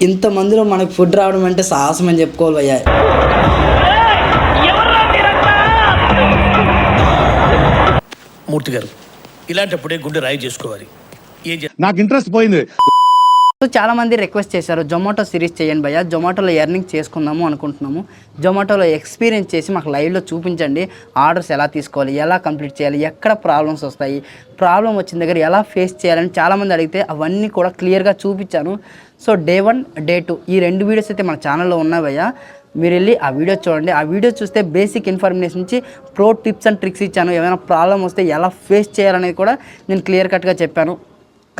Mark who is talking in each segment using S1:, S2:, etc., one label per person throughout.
S1: ఇంతమందిలో మనకు ఫుడ్ రావడం అంటే సాహసం అని చెప్పుకోవాలి భయ్యా.
S2: మూర్తి గారు, ఇలాంటప్పుడే గుండె రాయి చేసుకోవాలి.
S3: నాకు ఇంట్రెస్ట్ పోయింది.
S4: సో చాలామంది రిక్వెస్ట్ చేశారు జొమాటో సిరీస్ చేయండి భయ్యా, జొమాటోలో ఎర్నింగ్ చేసుకుందాము అనుకుంటున్నాము, జొమాటోలో ఎక్స్పీరియన్స్ చేసి మాకు లైవ్లో చూపించండి, ఆర్డర్స్ ఎలా తీసుకోవాలి, ఎలా కంప్లీట్ చేయాలి, ఎక్కడ ప్రాబ్లమ్స్ వస్తాయి, ప్రాబ్లం వచ్చిన దగ్గర ఎలా ఫేస్ చేయాలని చాలామంది అడిగితే అవన్నీ కూడా క్లియర్గా చూపించాను. సో డే 1 డే 2 ఈ 2 వీడియోస్ అయితే మన ఛానల్లో ఉన్నాయి భయ్యా. మీరు వెళ్ళి ఆ వీడియో చూడండి. ఆ వీడియో చూస్తే బేసిక్ ఇన్ఫర్మేషన్ నుంచి ప్రో టిప్స్ అండ్ ట్రిక్స్ ఇచ్చాను. ఏమైనా ప్రాబ్లం వస్తే ఎలా ఫేస్ చేయాలనేది కూడా నేను క్లియర్ కట్గా చెప్పాను.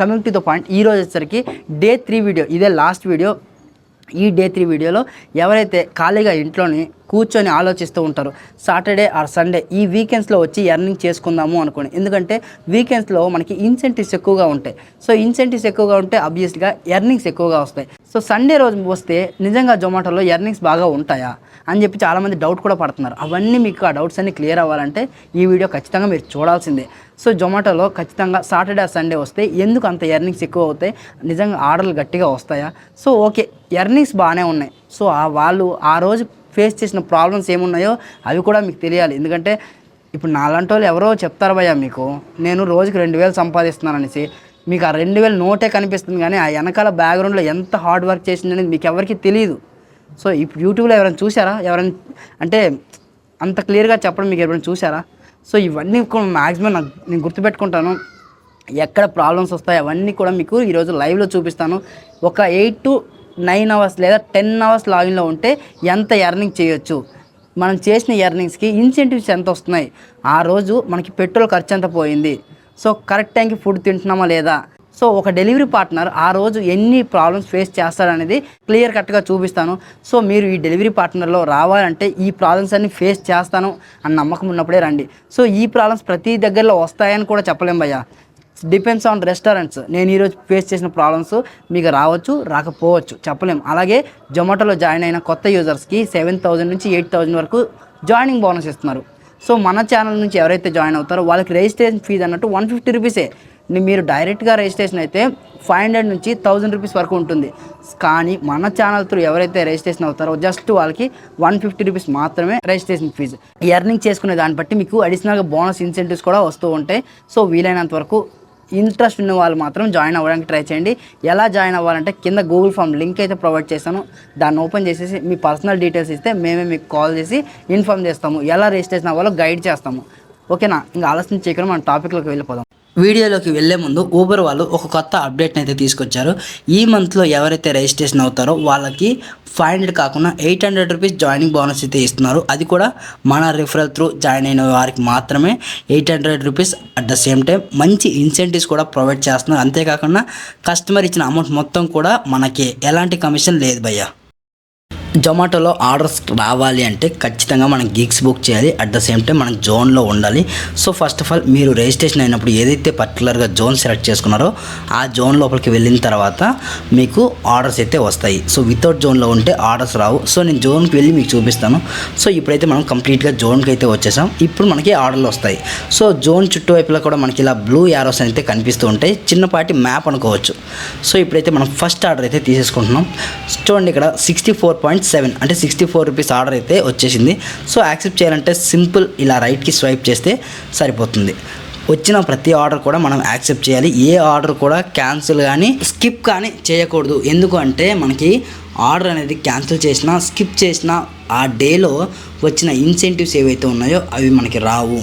S4: కమింగ్ టు ద పాయింట్, ఈరోజు వచ్చేసరికి డే 3 వీడియో, ఇదే లాస్ట్ వీడియో. ఈ డే 3 వీడియోలో ఎవరైతే ఖాళీగా ఇంట్లోని కూర్చొని ఆలోచిస్తూ ఉంటారో సాటర్డే ఆర్ సండే ఈ వీకెండ్స్లో వచ్చి ఎర్నింగ్ చేసుకుందాము అనుకోండి. ఎందుకంటే వీకెండ్స్లో మనకి ఇన్సెంటివ్స్ ఎక్కువగా ఉంటాయి. సో ఇన్సెంటివ్స్ ఎక్కువగా ఉంటే ఆబ్వియస్గా ఎర్నింగ్స్ ఎక్కువగా వస్తాయి. సో సండే రోజు వస్తే నిజంగా జొమాటోలో ఎర్నింగ్స్ బాగా ఉంటాయా అని చెప్పి చాలామంది డౌట్ కూడా పడుతున్నారు. అవన్నీ మీకు ఆ డౌట్స్ అన్నీ క్లియర్ అవ్వాలంటే ఈ వీడియో ఖచ్చితంగా మీరు చూడాల్సిందే. సో జొమాటోలో ఖచ్చితంగా సాటర్డే సండే వస్తే ఎందుకు అంత ఎర్నింగ్స్ ఎక్కువ అవుతాయి, నిజంగా ఆర్డర్లు గట్టిగా వస్తాయా? సో ఓకే, ఎర్నింగ్స్ బాగానే ఉన్నాయి. సో వాళ్ళు ఆ రోజు ఫేస్ చేసిన ప్రాబ్లమ్స్ ఏమున్నాయో అవి కూడా మీకు తెలియాలి. ఎందుకంటే ఇప్పుడు నాలాంటి వాళ్ళు ఎవరో చెప్తారు భయ్యా మీకు, నేను రోజుకి 2000 సంపాదిస్తున్నాను అనేసి. మీకు ఆ 2000 నోటే కనిపిస్తుంది, కానీ ఆ వెనకాల బ్యాక్గ్రౌండ్లో ఎంత హార్డ్ వర్క్ చేసిందనేది మీకు ఎవరికి తెలియదు. సో ఇప్పుడు యూట్యూబ్లో ఎవరైనా చూసారా? ఎవరైనా అంటే అంత క్లియర్గా చెప్పడం మీకు ఎవరైనా చూసారా? సో ఇవన్నీ మ్యాక్సిమం నేను గుర్తుపెట్టుకుంటాను. ఎక్కడ ప్రాబ్లమ్స్ వస్తాయి అవన్నీ కూడా మీకు ఈరోజు లైవ్లో చూపిస్తాను. ఒక 8 to 9 అవర్స్ లేదా 10 అవర్స్ లాగిన్లో ఉంటే ఎంత ఎర్నింగ్ చేయొచ్చు, మనం చేసిన ఎర్నింగ్స్కి ఇన్సెంటివ్స్ ఎంత వస్తున్నాయి, ఆ రోజు మనకి పెట్రోల్ ఖర్చు ఎంత పోయింది, సో కరెక్ట్ టైంకి ఫుడ్ తింటున్నామా లేదా, సో ఒక డెలివరీ పార్ట్నర్ ఆ రోజు ఎన్ని ప్రాబ్లమ్స్ ఫేస్ చేస్తాడనేది క్లియర్ కట్గా చూపిస్తాను. సో మీరు ఈ డెలివరీ పార్ట్నర్లో రావాలంటే ఈ ప్రాబ్లమ్స్ అన్ని ఫేస్ చేస్తాను అన్న నమ్మకం ఉన్నప్పుడే రండి. సో ఈ ప్రాబ్లమ్స్ ప్రతి దగ్గరలో వస్తాయని కూడా చెప్పలేం భయ్యా, డిపెండ్స్ ఆన్ రెస్టారెంట్స్. నేను ఈరోజు ఫేస్ చేసిన ప్రాబ్లమ్స్ మీకు రావచ్చు, రాకపోవచ్చు, చెప్పలేం. అలాగే జొమాటోలో జాయిన్ అయిన కొత్త యూజర్స్కి 7000 నుంచి 8000 వరకు జాయినింగ్ బోనస్ ఇస్తున్నారు. సో మన ఛానల్ నుంచి ఎవరైతే జాయిన్ అవుతారో వాళ్ళకి రిజిస్ట్రేషన్ ఫీజు అన్నట్టు 150 రూపీసే. మీరు డైరెక్ట్గా రిజిస్ట్రేషన్ అయితే 500 నుంచి 1000 రూపీస్ వరకు ఉంటుంది. కానీ మన ఛానల్ త్రూ ఎవరైతే రిజిస్ట్రేషన్ అవుతారో జస్ట్ వాళ్ళకి 150 రూపీస్ మాత్రమే రిజిస్ట్రేషన్ ఫీజు. ఎర్నింగ్ చేసుకునే దాన్ని బట్టి మీకు అడిషనల్గా బోనస్ ఇన్సెంటివ్స్ కూడా వస్తూ ఉంటాయి. సో వీలైనంత వరకు ఇంట్రెస్ట్ ఉన్న వాళ్ళు మాత్రం జాయిన్ అవ్వడానికి ట్రై చేయండి. ఎలా జాయిన్ అవ్వాలంటే కింద గూగుల్ ఫామ్ లింక్ అయితే ప్రొవైడ్ చేశాను, దాన్ని ఓపెన్ చేసేసి మీ పర్సనల్ డీటెయిల్స్ ఇస్తే మేమే మీకు కాల్ చేసి ఇన్ఫామ్ చేస్తాము, ఎలా రిజిస్ట్రేషన్ అవ్వాలో గైడ్ చేస్తాము. ఓకేనా? ఇంకా ఆలస్యం చేయకుండా మన టాపిక్లోకి వెళ్ళిపోదాం. వీడియోలోకి వెళ్ళే ముందు ఊబర్ వాళ్ళు ఒక కొత్త అప్డేట్ని అయితే తీసుకొచ్చారు. ఈ మంత్లో ఎవరైతే రిజిస్ట్రేషన్ అవుతారో వాళ్ళకి 500 కాకుండా 800 రూపీస్ జాయినింగ్ బోనస్ అయితే ఇస్తున్నారు. అది కూడా మన రిఫరల్ త్రూ జాయిన్ అయిన వారికి మాత్రమే 800 rupees. At the same time మంచి ఇన్సెంటివ్స్ కూడా ప్రొవైడ్ చేస్తున్నారు. అంతేకాకుండా కస్టమర్ ఇచ్చిన అమౌంట్ మొత్తం కూడా మనకి ఎలాంటి కమిషన్ లేదు భయ్యా. జొమాటోలో ఆర్డర్స్ రావాలి అంటే ఖచ్చితంగా మనం గిగ్స్ బుక్ చేయాలి. అట్ ద సేమ్ టైం మనం జోన్లో ఉండాలి. సో ఫస్ట్ ఆఫ్ ఆల్ మీరు రిజిస్ట్రేషన్ అయినప్పుడు ఏదైతే పర్టికులర్గా జోన్ సెలెక్ట్ చేసుకున్నారో ఆ జోన్ లోపలికి వెళ్ళిన తర్వాత మీకు ఆర్డర్స్ అయితే వస్తాయి. సో వితౌట్ జోన్లో ఉంటే ఆర్డర్స్ రావు. సో నేను జోన్కి వెళ్ళి మీకు చూపిస్తాను. సో ఇప్పుడైతే మనం కంప్లీట్గా జోన్కి అయితే వచ్చేసాం. ఇప్పుడు మనకి ఆర్డర్లు వస్తాయి. సో జోన్ చుట్టువైపులా కూడా మనకి ఇలా బ్లూ యారోస్ అయితే కనిపిస్తూ ఉంటాయి, చిన్నపాటి మ్యాప్ అనుకోవచ్చు. సో ఇప్పుడైతే మనం ఫస్ట్ ఆర్డర్ అయితే తీసేసుకుంటున్నాం. చూడండి ఇక్కడ 64.7 అంటే 64 రూపీస్ ఆర్డర్ అయితే వచ్చేసింది. సో యాక్సెప్ట్ చేయాలంటే సింపుల్ ఇలా రైట్కి స్వైప్ చేస్తే సరిపోతుంది. వచ్చిన ప్రతి ఆర్డర్ కూడా మనం యాక్సెప్ట్ చేయాలి. ఏ ఆర్డర్ కూడా క్యాన్సిల్ కానీ స్కిప్ కానీ చేయకూడదు. ఎందుకు అంటే మనకి ఆర్డర్ అనేది క్యాన్సిల్ చేసినా స్కిప్ చేసినా ఆ డేలో వచ్చిన ఇన్సెంటివ్స్ ఏవైతే ఉన్నాయో అవి మనకి రావు.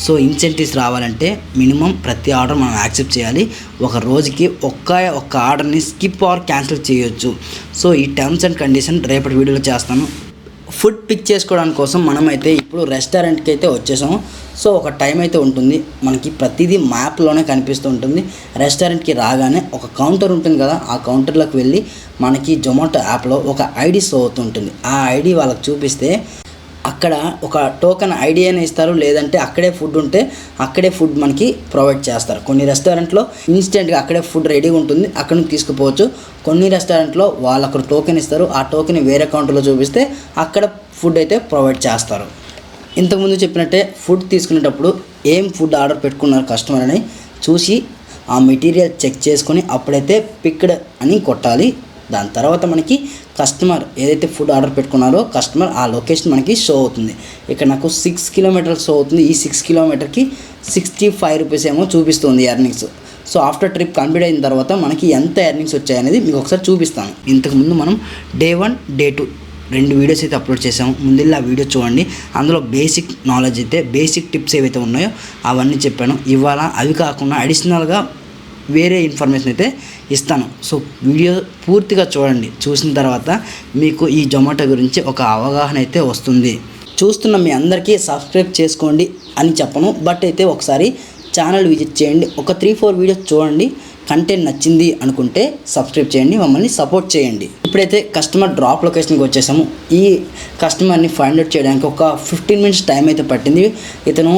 S4: సో ఇన్సెంటివ్స్ రావాలంటే మినిమం ప్రతి ఆర్డర్ మనం యాక్సెప్ట్ చేయాలి. ఒక రోజుకి ఒక్క ఆర్డర్ని స్కిప్ ఆర్ క్యాన్సిల్ చేయొచ్చు. సో ఈ టర్మ్స్ అండ్ కండిషన్ రేపటి వీడియోలో చేస్తాను. ఫుడ్ పిక్ చేసుకోవడానికి కోసం మనమైతే ఇప్పుడు రెస్టారెంట్కి అయితే వచ్చేసాము. సో ఒక టైం అయితే ఉంటుంది, మనకి ప్రతిదీ మ్యాప్లోనే కనిపిస్తూ ఉంటుంది. రెస్టారెంట్కి రాగానే ఒక కౌంటర్ ఉంటుంది కదా, ఆ కౌంటర్లోకి వెళ్ళి మనకి జొమాటో యాప్లో ఒక ఐడి షో అవుతుంటుంది. ఆ ఐడి వాళ్ళకి చూపిస్తే అక్కడ ఒక టోకెన్ ఐడి అని ఇస్తారు, లేదంటే అక్కడే ఫుడ్ ఉంటే అక్కడే ఫుడ్ మనకి ప్రొవైడ్ చేస్తారు. కొన్ని రెస్టారెంట్లో ఇన్స్టెంట్గా అక్కడే ఫుడ్ రెడీగా ఉంటుంది, అక్కడ నుంచి తీసుకుపోవచ్చు. కొన్ని రెస్టారెంట్లో వాళ్ళకు టోకెన్ ఇస్తారు, ఆ టోకెన్ వేరే కౌంటర్లో చూపిస్తే అక్కడ ఫుడ్ అయితే ప్రొవైడ్ చేస్తారు. ఇంతకుముందు చెప్పినట్టే ఫుడ్ తీసుకునేటప్పుడు ఏం ఫుడ్ ఆర్డర్ పెట్టుకున్నారు కస్టమర్ అని చూసి ఆ మెటీరియల్ చెక్ చేసుకొని అప్పుడైతే పిక్డ్ అని కొట్టాలి.
S1: దాని తర్వాత మనకి కస్టమర్ ఏదైతే ఫుడ్ ఆర్డర్ పెట్టుకున్నారో కస్టమర్ ఆ లొకేషన్ మనకి షో అవుతుంది. ఇక్కడ నాకు 6 కిలోమీటర్స్ షో అవుతుంది. ఈ 6 కిలోమీటర్కి 65 రూపీస్ ఏమో చూపిస్తుంది earnings. So after trip complete అయిన తర్వాత మనకి ఎంత ఎర్నింగ్స్ వచ్చాయనేది మీకు ఒకసారి చూపిస్తాను. ఇంతకుముందు మనం డే 1 డే 2 2 వీడియోస్ అయితే అప్లోడ్ చేసాము. ముందు ఆ వీడియో చూడండి. అందులో బేసిక్ నాలెడ్జ్ అయితే బేసిక్ టిప్స్ ఏవైతే ఉన్నాయో అవన్నీ చెప్పాను. ఇవాళ అవి కాకుండా అడిషనల్గా వేరే ఇన్ఫర్మేషన్ అయితే ఇస్తాను. సో వీడియో పూర్తిగా చూడండి. చూసిన తర్వాత మీకు ఈ జొమాటో గురించి ఒక అవగాహన అయితే వస్తుంది. చూస్తున్న మీ అందరికీ సబ్స్క్రైబ్ చేసుకోండి అని చెప్పను, బట్ అయితే ఒకసారి ఛానల్ విజిట్ చేయండి. ఒక 3-4 వీడియోస్ చూడండి. కంటెంట్ నచ్చింది అనుకుంటే సబ్స్క్రైబ్ చేయండి, మమ్మల్ని సపోర్ట్ చేయండి. ఇప్పుడైతే కస్టమర్ డ్రాప్ లొకేషన్కి వచ్చేసాము. ఈ కస్టమర్ని ఫైండ్ అవుట్ చేయడానికి ఒక 15 మినిట్స్ టైం అయితే పట్టింది. ఇతను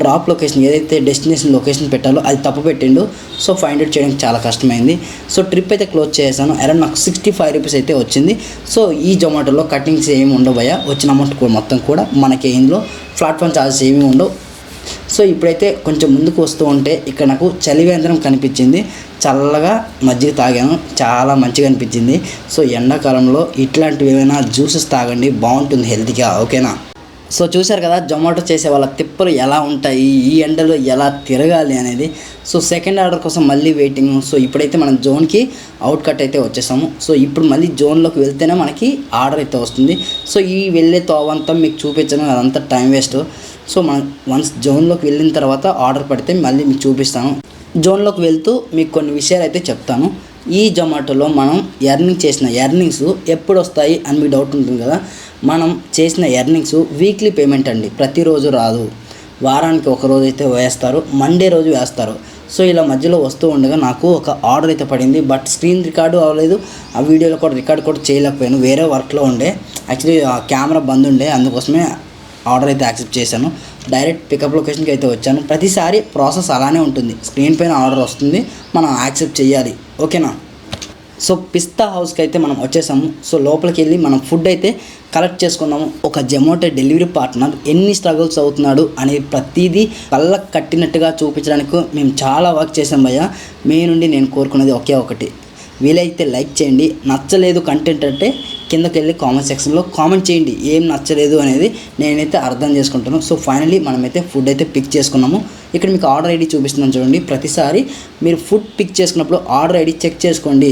S1: డ్రాప్ లొకేషన్ ఏదైతే డెస్టినేషన్ లొకేషన్ పెట్టాలో అది తప్పు పెట్టిండు. సో ఫైండ్ అవుట్ చేయడానికి చాలా కష్టమైంది. సో ట్రిప్ అయితే క్లోజ్ చేశాను. అరౌండ్ నాకు 65 రూపీస్ అయితే వచ్చింది. సో ఈ జొమాటోలో కటింగ్స్ ఏమి ఉండవు భయ్యా. వచ్చిన అమౌంట్ మొత్తం కూడా మనకి ఇందులో ప్లాట్ఫామ్ ఛార్జెస్ ఏమి ఉండవు. సో ఇప్పుడైతే కొంచెం ముందుకు వస్తూ ఉంటే ఇక్కడ నాకు చలివేంద్రం కనిపించింది. చల్లగా మజ్జిగ తాగాను, చాలా మంచిగా అనిపించింది. సో ఎండాకాలంలో ఇట్లాంటివి ఏమైనా జ్యూసెస్ తాగండి, బాగుంటుంది హెల్తీగా, ఓకేనా. సో చూశారు కదా జొమాటో చేసే వాళ్ళ తిప్పలు ఎలా ఉంటాయి, ఈ ఎండలో ఎలా తిరగాలి అనేది. సో సెకండ్ ఆర్డర్ కోసం మళ్ళీ వెయిటింగ్. సో ఇప్పుడైతే మనం జోన్కి అవుట్ కట్ అయితే వచ్చేసాము. సో ఇప్పుడు మళ్ళీ జోన్లోకి వెళ్తేనే మనకి ఆర్డర్ అయితే వస్తుంది. సో ఈ వెళ్ళే తోవంతా మీకు చూపించను, అదంతా టైం వేస్ట్. సో మనం వన్స్ జోన్లోకి వెళ్ళిన తర్వాత ఆర్డర్ పడితే మళ్ళీ మీకు చూపిస్తాను. జోన్లోకి వెళ్తూ మీకు కొన్ని విషయాలు అయితే చెప్తాను. ఈ జొమాటోలో మనం చేసిన ఎర్నింగ్స్ ఎప్పుడు వస్తాయి అని మీకు డౌట్ ఉంటుంది కదా. మనం చేసిన ఎర్నింగ్స్ వీక్లీ పేమెంట్ అండి, ప్రతిరోజు రాదు. వారానికి ఒక రోజు అయితే వేస్తారు, మండే రోజు వేస్తారు. సో ఇలా మధ్యలో వస్తూ ఉండగా నాకు ఒక ఆర్డర్ అయితే పడింది. బట్ స్క్రీన్ రికార్డు అవ్వలేదు, ఆ వీడియోలో కూడా రికార్డ్ కూడా చేయలేకపోయాను. వేరే వర్క్లో ఉండే, యాక్చువల్లీ ఆ కెమెరా బంద్ ఉండే, అందుకోసమే ఆర్డర్ అయితే యాక్సెప్ట్ చేశాను. డైరెక్ట్ పికప్ లొకేషన్కి అయితే వచ్చాను. ప్రతిసారి ప్రాసెస్ అలానే ఉంటుంది. స్క్రీన్ పైన ఆర్డర్ వస్తుంది, మనం యాక్సెప్ట్ చేయాలి, ఓకేనా. సో పిస్తా హౌస్కి అయితే మనం వచ్చేసాము. సో లోపలికి వెళ్ళి మనం ఫుడ్ అయితే కలెక్ట్ చేసుకున్నాము. ఒక జొమాటో డెలివరీ పార్ట్నర్ ఎన్ని స్ట్రగుల్స్ అవుతున్నాడు అనేది ప్రతిదీ కళ్ళకు కట్టినట్టుగా చూపించడానికి మేము చాలా వర్క్ చేసాం భయ్య. మీ నుండి నేను కోరుకున్నది ఒకే ఒకటి, వీలైతే లైక్ చేయండి. నచ్చలేదు కంటెంట్ అంటే కిందకి వెళ్ళి కామెంట్ సెక్షన్లో కామెంట్ చేయండి, ఏం నచ్చలేదు అనేది నేనైతే అర్థం చేసుకుంటాను. సో ఫైనలీ మనమైతే ఫుడ్ అయితే పిక్ చేసుకున్నాము. ఇక్కడ మీకు ఆర్డర్ ఐడి చూపిస్తున్నాను చూడండి. ప్రతిసారి మీరు ఫుడ్ పిక్ చేసుకున్నప్పుడు ఆర్డర్ ఐడి చెక్ చేసుకోండి.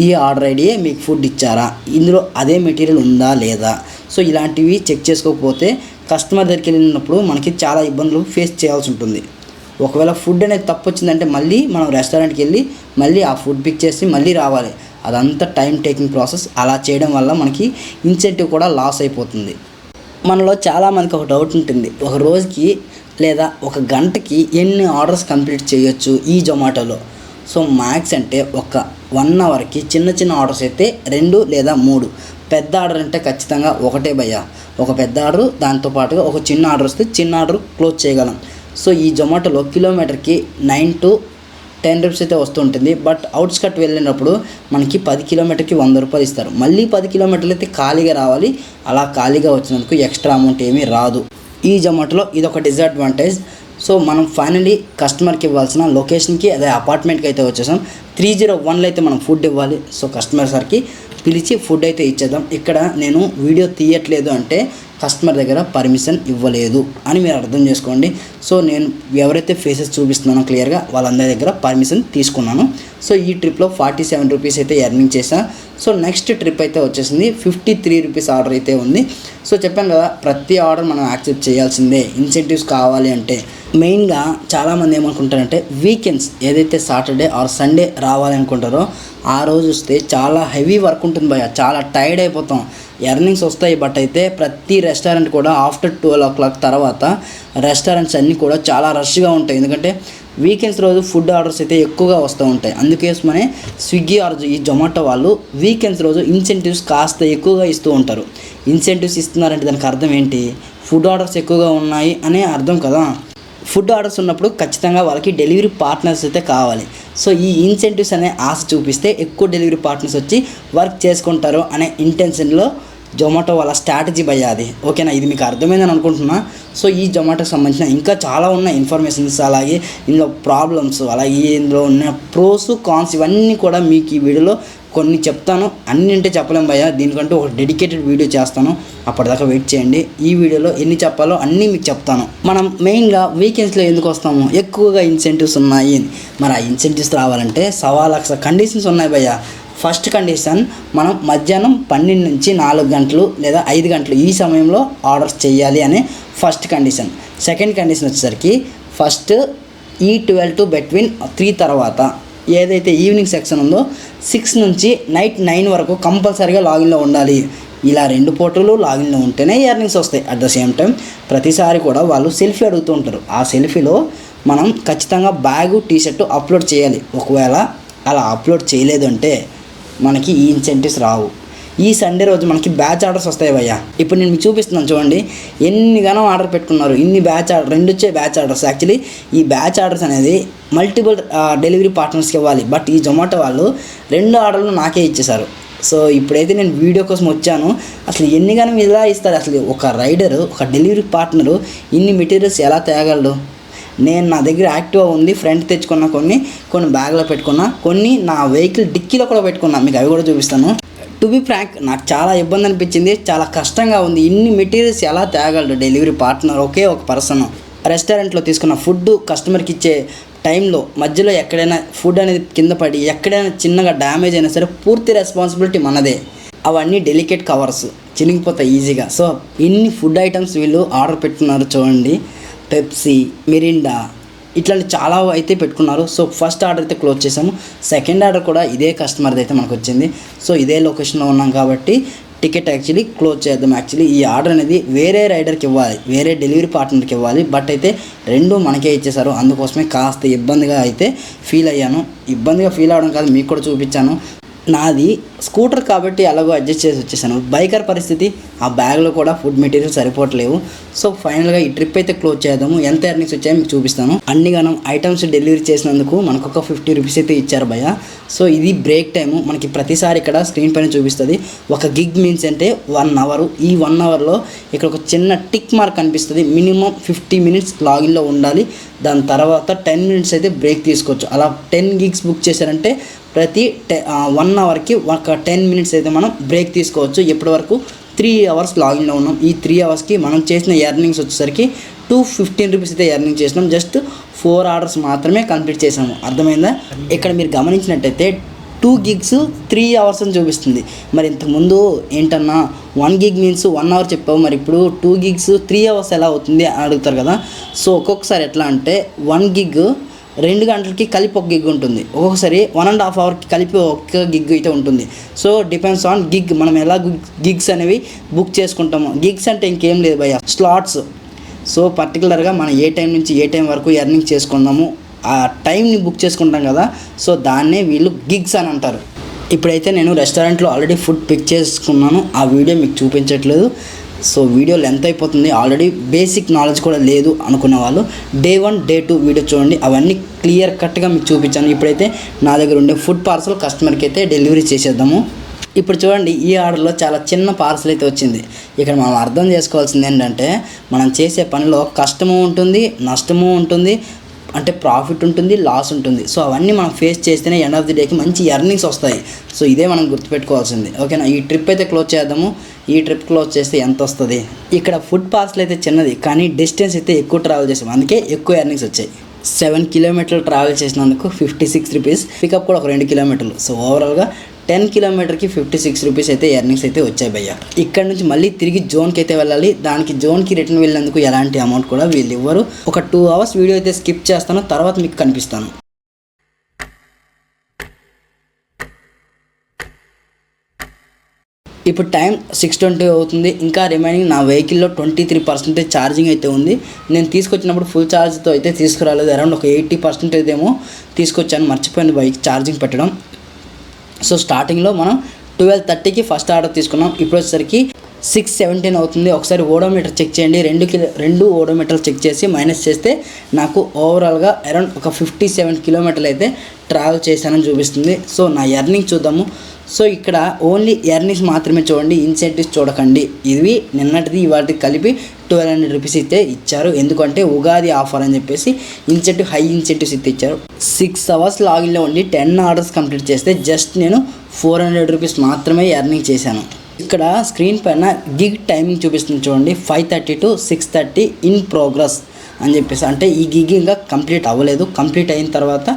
S1: ఈ ఆర్డర్ ఐడియే మీకు ఫుడ్ ఇచ్చారా, ఇందులో అదే మెటీరియల్ ఉందా లేదా. సో ఇలాంటివి చెక్ చేసుకోకపోతే కస్టమర్ దగ్గరికి వెళ్ళినప్పుడు మనకి చాలా ఇబ్బందులు ఫేస్ చేయాల్సి ఉంటుంది. ఒకవేళ ఫుడ్ అనేది తప్పు వచ్చిందంటే మళ్ళీ మనం రెస్టారెంట్కి వెళ్ళి మళ్ళీ ఆ ఫుడ్ పిక్ చేసి మళ్ళీ రావాలి. అదంతా టైం టేకింగ్ ప్రాసెస్. అలా చేయడం వల్ల మనకి ఇన్సెంటివ్ కూడా లాస్ అయిపోతుంది. మనలో చాలామందికి ఒక డౌట్ ఉంటుంది, ఒక రోజుకి లేదా ఒక గంటకి ఎన్ని ఆర్డర్స్ కంప్లీట్ చేయొచ్చు ఈ జొమాటోలో. సో మ్యాక్స్ అంటే ఒక 1 అవర్కి చిన్న చిన్న ఆర్డర్స్ అయితే 2 లేదా 3, పెద్ద ఆర్డర్ అంటే ఖచ్చితంగా ఒకటే భయ్యా. ఒక పెద్ద ఆర్డర్, దాంతోపాటుగా ఒక చిన్న ఆర్డర్ వస్తే చిన్న ఆర్డర్ క్లోజ్ చేయగలం. సో ఈ జొమాటోలో కిలోమీటర్కి 9 to 10 రూపీస్ అయితే వస్తుంటుంది. బట్ అవుట్స్కట్ వెళ్ళినప్పుడు మనకి 10 కిలోమీటర్కి 100 రూపాయలు ఇస్తారు. మళ్ళీ 10 కిలోమీటర్లు అయితే ఖాళీగా రావాలి. అలా ఖాళీగా వచ్చినందుకు ఎక్స్ట్రా అమౌంట్ ఏమీ రాదు. ఈ జొమాటోలో ఇదొక డిసడ్వాంటేజ్. సో మనం ఫైనలీ కస్టమర్కి ఇవ్వాల్సిన లొకేషన్కి, అదే అపార్ట్మెంట్కి అయితే వచ్చేసాం. 301లో అయితే మనం ఫుడ్ ఇవ్వాలి. సో కస్టమర్ సార్కి పిలిచి ఫుడ్ అయితే ఇచ్చేద్దాం. ఇక్కడ నేను వీడియో తీయట్లేదు అంటే కస్టమర్ దగ్గర పర్మిషన్ ఇవ్వలేదు అని మీరు అర్థం చేసుకోండి. సో నేను ఎవరైతే ఫేసెస్ చూపిస్తున్నానో క్లియర్గా వాళ్ళందరి దగ్గర పర్మిషన్ తీసుకున్నాను. సో ఈ ట్రిప్లో 47 రూపీస్ అయితే ఎర్నింగ్ చేశాను. సో నెక్స్ట్ ట్రిప్ అయితే వచ్చేసింది 53 రూపీస్ ఆర్డర్ అయితే ఉంది. సో చెప్పాను కదా, ప్రతి ఆర్డర్ మనం యాక్సెప్ట్ చేయాల్సిందే ఇన్సెంటివ్స్ కావాలి అంటే. మెయిన్గా చాలామంది ఏమనుకుంటారంటే వీకెండ్స్ ఏదైతే సాటర్డే ఆర్ సండే రావాలి అనుకుంటారో ఆ రోజు వస్తే చాలా హెవీ వర్క్ ఉంటుంది భయ్య, చాలా టైర్డ్ అయిపోతాం. ఎర్నింగ్స్ వస్తాయి, బట్ అయితే ప్రతి రెస్టారెంట్ కూడా ఆఫ్టర్ 12 o'clock తర్వాత రెస్టారెంట్స్ అన్నీ కూడా చాలా రష్గా ఉంటాయి. ఎందుకంటే వీకెండ్స్ రోజు ఫుడ్ ఆర్డర్స్ అయితే ఎక్కువగా వస్తూ ఉంటాయి. అందుకోసమనే స్విగ్గీ ఆర్ ఈ జొమాటో వాళ్ళు వీకెండ్స్ రోజు ఇన్సెంటివ్స్ కాస్త ఎక్కువగా ఇస్తూ ఉంటారు. ఇన్సెంటివ్స్ ఇస్తున్నారంటే దానికి అర్థం ఏంటి, ఫుడ్ ఆర్డర్స్ ఎక్కువగా ఉన్నాయి అనే అర్థం కదా. ఫుడ్ ఆర్డర్స్ ఉన్నప్పుడు ఖచ్చితంగా వాళ్ళకి డెలివరీ పార్ట్నర్స్ అయితే కావాలి. సో ఈ ఇన్సెంటివ్స్ అనే ఆశ చూపిస్తే ఎక్కువ డెలివరీ పార్ట్నర్స్ వచ్చి వర్క్ చేసుకుంటారు అనే ఇంటెన్షన్లో జొమాటో వాళ్ళ స్ట్రాటజీ భయ్య అది, ఓకేనా. ఇది మీకు అర్థమైందని అనుకుంటున్నా. సో ఈ జొమాటోకి సంబంధించిన ఇంకా చాలా ఉన్నాయి ఇన్ఫర్మేషన్స్, అలాగే ఇందులో ప్రాబ్లమ్స్, అలాగే ఇందులో ఉన్న ప్రోస్ కాన్స్ ఇవన్నీ కూడా మీకు ఈ వీడియోలో కొన్ని చెప్తాను, అన్ని అంటే చెప్పలేం భయ్య. దీనికంటూ ఒక డెడికేటెడ్ వీడియో చేస్తాను, అప్పటిదాకా వెయిట్ చేయండి. ఈ వీడియోలో ఎన్ని చెప్పాలో అన్నీ మీకు చెప్తాను. మనం మెయిన్గా వీకెండ్స్లో ఎందుకు వస్తాము, ఎక్కువగా ఇన్సెంటివ్స్ ఉన్నాయి. మరి ఆ ఇన్సెంటివ్స్ రావాలంటే 1,00,000 కండిషన్స్ ఉన్నాయి భయ్య. ఫస్ట్ కండిషన్, మనం మధ్యాహ్నం 12 నుంచి 4 గంటలు లేదా 5 గంటలు ఈ సమయంలో ఆర్డర్స్ చేయాలి అనే ఫస్ట్ కండిషన్. సెకండ్ కండిషన్ వచ్చేసరికి ఫస్ట్ ఈ 12 టు బిట్వీన్ 3 తర్వాత ఏదైతే ఈవినింగ్ సెక్షన్ ఉందో 6 నుంచి నైట్ 9 వరకు కంపల్సరీగా లాగిన్లో ఉండాలి. ఇలా 2 పూటలు లాగిన్లో ఉంటేనే ఎర్నింగ్స్ వస్తాయి. అట్ ద సేమ్ టైం ప్రతిసారి కూడా వాళ్ళు సెల్ఫీ అడుగుతూ ఉంటారు. ఆ సెల్ఫీలో మనం ఖచ్చితంగా బ్యాగు టీషర్టు అప్లోడ్ చేయాలి. ఒకవేళ అలా అప్లోడ్ చేయలేదు అంటే మనకి ఈ ఇన్సెంటివ్స్ రావు. ఈ సండే రోజు మనకి బ్యాచ్ ఆర్డర్స్ వస్తాయి భయ్య. ఇప్పుడు నేను మీకు చూపిస్తున్నాను చూడండి, ఎన్నిగానో ఆర్డర్ పెట్టుకున్నారు. ఇన్ని బ్యాచ్ ఆర్డర్, 2 వచ్చే బ్యాచ్ ఆర్డర్స్. యాక్చువల్లీ ఈ బ్యాచ్ ఆర్డర్స్ అనేది మల్టిపుల్ డెలివరీ పార్ట్నర్స్కి ఇవ్వాలి. బట్ ఈ జొమాటో వాళ్ళు 2 ఆర్డర్లు నాకే ఇచ్చేశారు. సో ఇప్పుడైతే నేను వీడియో కోసం వచ్చాను. అసలు ఎన్నిగానో ఇలా ఇస్తారు. అసలు ఒక రైడరు, ఒక డెలివరీ పార్ట్నరు ఇన్ని మెటీరియల్స్ ఎలా తేగలడు? నేను నా దగ్గర యాక్టివా ఉంది, ఫ్రంట్ తెచ్చుకున్నా, కొన్ని బ్యాగ్లో పెట్టుకున్నా, కొన్ని నా వెహికల్ డిక్కీలో కూడా పెట్టుకున్నా. మీకు అవి కూడా చూపిస్తాను. టు బి ఫ్రాంక్, నాకు చాలా ఇబ్బంది అనిపించింది, చాలా కష్టంగా ఉంది. ఇన్ని మెటీరియల్స్ ఎలా తేగలడు డెలివరీ పార్ట్నర్? ఒకే ఒక పర్సన్. రెస్టారెంట్లో తీసుకున్న ఫుడ్ కస్టమర్కి ఇచ్చే టైంలో మధ్యలో ఎక్కడైనా ఫుడ్ అనేది కింద పడి ఎక్కడైనా చిన్నగా డ్యామేజ్ అయినా సరే పూర్తి రెస్పాన్సిబిలిటీ మనదే. అవన్నీ డెలికేట్ కవర్స్, చినిగిపోతాయి ఈజీగా. సో ఇన్ని ఫుడ్ ఐటమ్స్ వీళ్ళు ఆర్డర్ పెట్టుకున్నారు చూడండి. పెప్సీ, మిరిండా, ఇట్లాంటి చాలా అయితే పెట్టుకున్నారు. సో ఫస్ట్ ఆర్డర్ అయితే క్లోజ్ చేసాము. సెకండ్ ఆర్డర్ కూడా ఇదే కస్టమర్ది అయితే మనకు వచ్చింది. సో ఇదే లొకేషన్లో ఉన్నాం కాబట్టి టికెట్ యాక్చువల్లీ క్లోజ్ చేద్దాం. యాక్చువల్లీ ఈ ఆర్డర్ అనేది వేరే రైడర్కి ఇవ్వాలి, వేరే డెలివరీ పార్ట్నర్కి ఇవ్వాలి. బట్ అయితే 2 మనకే ఇచ్చేసారు. అందుకోసమే కాస్త ఇబ్బందిగా అయితే ఫీల్ అయ్యాను. ఇబ్బందిగా ఫీల్ అవ్వడం కాదు, మీకు కూడా చూపించాను. నాది స్కూటర్ కాబట్టి అలాగో అడ్జస్ట్ చేసి వచ్చేసాను. బైకర్ పరిస్థితి, ఆ బ్యాగ్లో కూడా ఫుడ్ మెటీరియల్ సరిపోవట్లేవు. సో ఫైనల్గా ఈ ట్రిప్ అయితే క్లోజ్ చేద్దాము. ఎంత ఎర్నింగ్స్ వచ్చాయో మీకు చూపిస్తాను. అన్ని గానం ఐటమ్స్ డెలివరీ చేసినందుకు మనకు ఒక 50 రూపీస్ అయితే ఇచ్చారు భయ్య. సో ఇది బ్రేక్ టైము. మనకి ప్రతిసారి ఇక్కడ స్క్రీన్ పైన చూపిస్తుంది. ఒక గిగ్ మీన్స్ అంటే 1 అవర్. ఈ 1 అవర్లో ఇక్కడ ఒక చిన్న టిక్ మార్క్ కనిపిస్తుంది. మినిమం 50 మినిట్స్ లాగిన్లో ఉండాలి. దాని తర్వాత 10 మినిట్స్ అయితే బ్రేక్ తీసుకోవచ్చు. అలా 10 గిగ్స్ బుక్ చేశారంటే ప్రతి 1 అవర్కి ఒక 10 మినిట్స్ అయితే మనం బ్రేక్ తీసుకోవచ్చు. ఎప్పటి వరకు 3 అవర్స్ లాగిన్లో ఉన్నాం. ఈ 3 అవర్స్కి మనం చేసిన ఎర్నింగ్స్ వచ్చేసరికి 215 రూపీస్ అయితే ఎర్నింగ్ చేసినాం. జస్ట్ 4 ఆర్డర్స్ మాత్రమే కంప్లీట్ చేసాము. అర్థమైందా? ఇక్కడ మీరు గమనించినట్టయితే 2 గిగ్స్ 3 అవర్స్ అని చూపిస్తుంది. మరి ఇంతకుముందు ఏంటన్నా 1 గిగ్ మీన్స్ 1 అవర్ చెప్పావు, మరి ఇప్పుడు 2 గిగ్స్ 3 అవర్స్ ఎలా అవుతుంది అని అడుగుతారు కదా. సో ఒక్కొక్కసారి ఎట్లా అంటే 1 గిగ్ 2 గంటలకి కలిపి ఒక గిగ్ ఉంటుంది, ఒక్కొక్కసారి 1.5 అవర్కి కలిపి ఒక గిగ్ అయితే ఉంటుంది. సో డిపెండ్స్ ఆన్ గిగ్, మనం ఎలా గిగ్స్ అనేవి బుక్ చేసుకుంటాము. గిగ్స్ అంటే ఇంకేం లేదు భయ్య, స్లాట్స్. సో పర్టికులర్గా మనం ఏ టైం నుంచి ఏ టైం వరకు ఎర్నింగ్ చేసుకుందాము ఆ టైంని బుక్ చేసుకుంటాం కదా. సో దాన్నే వీళ్ళు గిగ్స్ అని అంటారు. ఇప్పుడైతే నేను రెస్టారెంట్లో ఆల్రెడీ ఫుడ్ పిక్ చేసుకున్నాను. ఆ వీడియో మీకు చూపించట్లేదు. సో వీడియో లెంత్ అయిపోతుంది. ఆల్రెడీ బేసిక్ నాలెడ్జ్ కూడా లేదు అనుకున్న వాళ్ళు డే 1 డే 2 వీడియో చూడండి. అవన్నీ క్లియర్ కట్గా మీకు చూపించాను. ఇప్పుడైతే నా దగ్గర ఉండే ఫుడ్ పార్సల్ కస్టమర్కి అయితే డెలివరీ చేసేద్దాము. ఇప్పుడు చూడండి, ఈ ఆర్డర్లో చాలా చిన్న పార్సల్ అయితే వచ్చింది. ఇక్కడ మనం అర్థం చేసుకోవాల్సింది ఏంటంటే మనం చేసే పనిలో కష్టము ఉంటుంది, నష్టము ఉంటుంది, అంటే ప్రాఫిట్ ఉంటుంది, లాస్ ఉంటుంది. సో అవన్నీ మనం ఫేస్ చేస్తేనే ఎండ్ ఆఫ్ ది డేకి మంచి ఎర్నింగ్స్ వస్తాయి. సో ఇదే మనం గుర్తుపెట్టుకోవాల్సింది. ఓకేనా? ఈ ట్రిప్ అయితే క్లోజ్ చేద్దాము. ఈ ట్రిప్ క్లోజ్ చేస్తే ఎంత వస్తుంది? ఇక్కడ ఫుడ్ పార్సల్ అయితే చిన్నది, కానీ డిస్టెన్స్ అయితే ఎక్కువ ట్రావెల్ చేసాం, అందుకే ఎక్కువ ఎర్నింగ్స్ వచ్చాయి. 7 కిలోమీటర్లు ట్రావెల్ చేసినందుకు 56 రూపీస్, పికప్ కూడా ఒక 2 కిలోమీటర్లు. సో ఓవరాల్గా 10 కిలోమీటర్కి 56 రూపీస్ అయితే ఎర్నింగ్స్ అయితే వచ్చాయి భయ్య. ఇక్కడ నుంచి మళ్ళీ తిరిగి జోన్కి అయితే వెళ్ళాలి. దానికి జోన్కి రిటర్న్ వెళ్ళినందుకు ఎలాంటి అమౌంట్ కూడా వీళ్ళు ఇవ్వరు. ఒక 2 అవర్స్ వీడియో అయితే స్కిప్ చేస్తాను, తర్వాత మీకు కనిపిస్తాను. ఇప్పుడు టైం 6:20 అవుతుంది. ఇంకా రిమైనింగ్ నా వెహికల్లో 23% ఛార్జింగ్ అయితే ఉంది. నేను తీసుకొచ్చినప్పుడు ఫుల్ ఛార్జ్తో అయితే తీసుకురాలేదు, అరౌండ్ ఒక 80% ఏమో తీసుకొచ్చాను. మర్చిపోయింది బైక్ ఛార్జింగ్ పెట్టడం. సో స్టార్టింగ్లో మనం 12:30కి ఫస్ట్ ఆర్డర్ తీసుకున్నాం. ఇప్పుడు వచ్చేసరికి 6:17 అవుతుంది. ఒకసారి ఓడోమీటర్ చెక్ చేయండి. 2 ఓడోమీటర్లు చెక్ చేసి మైనస్ చేస్తే నాకు ఓవరాల్గా అరౌండ్ ఒక 57 కిలోమీటర్లు అయితే ట్రావెల్ చేశానని చూపిస్తుంది. సో నా ఎర్నింగ్ చూద్దాము. సో ఇక్కడ ఓన్లీ ఎర్నింగ్స్ మాత్రమే చూడండి, ఇన్సెంటివ్స్ చూడకండి. ఇవి నిన్నటిది ఇవాళకి కలిపి 1200 రూపీస్ అయితే ఇచ్చారు. ఎందుకంటే ఉగాది ఆఫర్ అని చెప్పేసి హై ఇన్సెంటివ్స్ అయితే ఇచ్చారు. 6 అవర్స్ లాగిన్లో ఉండి 10 ఆర్డర్స్ కంప్లీట్ చేస్తే జస్ట్ నేను 400 రూపీస్ మాత్రమే ఎర్నింగ్ చేశాను. ఇక్కడ స్క్రీన్ పైన గిగ్ టైమింగ్ చూపిస్తుంది చూడండి, 5:30 to 6:30 ఇన్ ప్రోగ్రెస్ అని చెప్పేసి. అంటే ఈ గిగ్ ఇంకా కంప్లీట్ అవ్వలేదు, కంప్లీట్ అయిన తర్వాత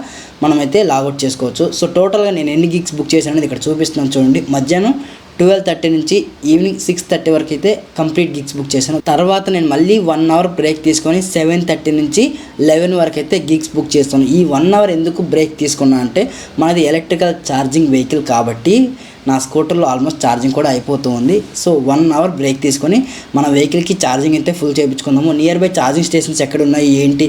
S1: మనమైతే లాగౌట్ చేసుకోవచ్చు. సో టోటల్గా నేను ఎన్ని గిగ్స్ బుక్ చేశాను అనేది ఇక్కడ చూపిస్తున్నాను చూడండి. మధ్యాహ్నం 12:30 నుంచి ఈవినింగ్ 6:30 వరకు అయితే కంప్లీట్ గిగ్స్ బుక్ చేశాను. తర్వాత నేను మళ్ళీ 1 అవర్ బ్రేక్ తీసుకొని 7:30 నుంచి 11 వరకు అయితే గిగ్స్ బుక్ చేస్తాను. ఈ 1 అవర్ ఎందుకు బ్రేక్ తీసుకున్నా అంటే మనది ఎలక్ట్రికల్ ఛార్జింగ్ వెహికల్ కాబట్టి నా స్కూటర్లో ఆల్మోస్ట్ ఛార్జింగ్ కూడా అయిపోతూ ఉంది. సో 1 అవర్ బ్రేక్ తీసుకొని మన వెహికల్కి ఛార్జింగ్ అయితే ఫుల్ చేయించుకుందాము. నియర్ బై ఛార్జింగ్ స్టేషన్స్ ఎక్కడ ఉన్నాయి ఏంటి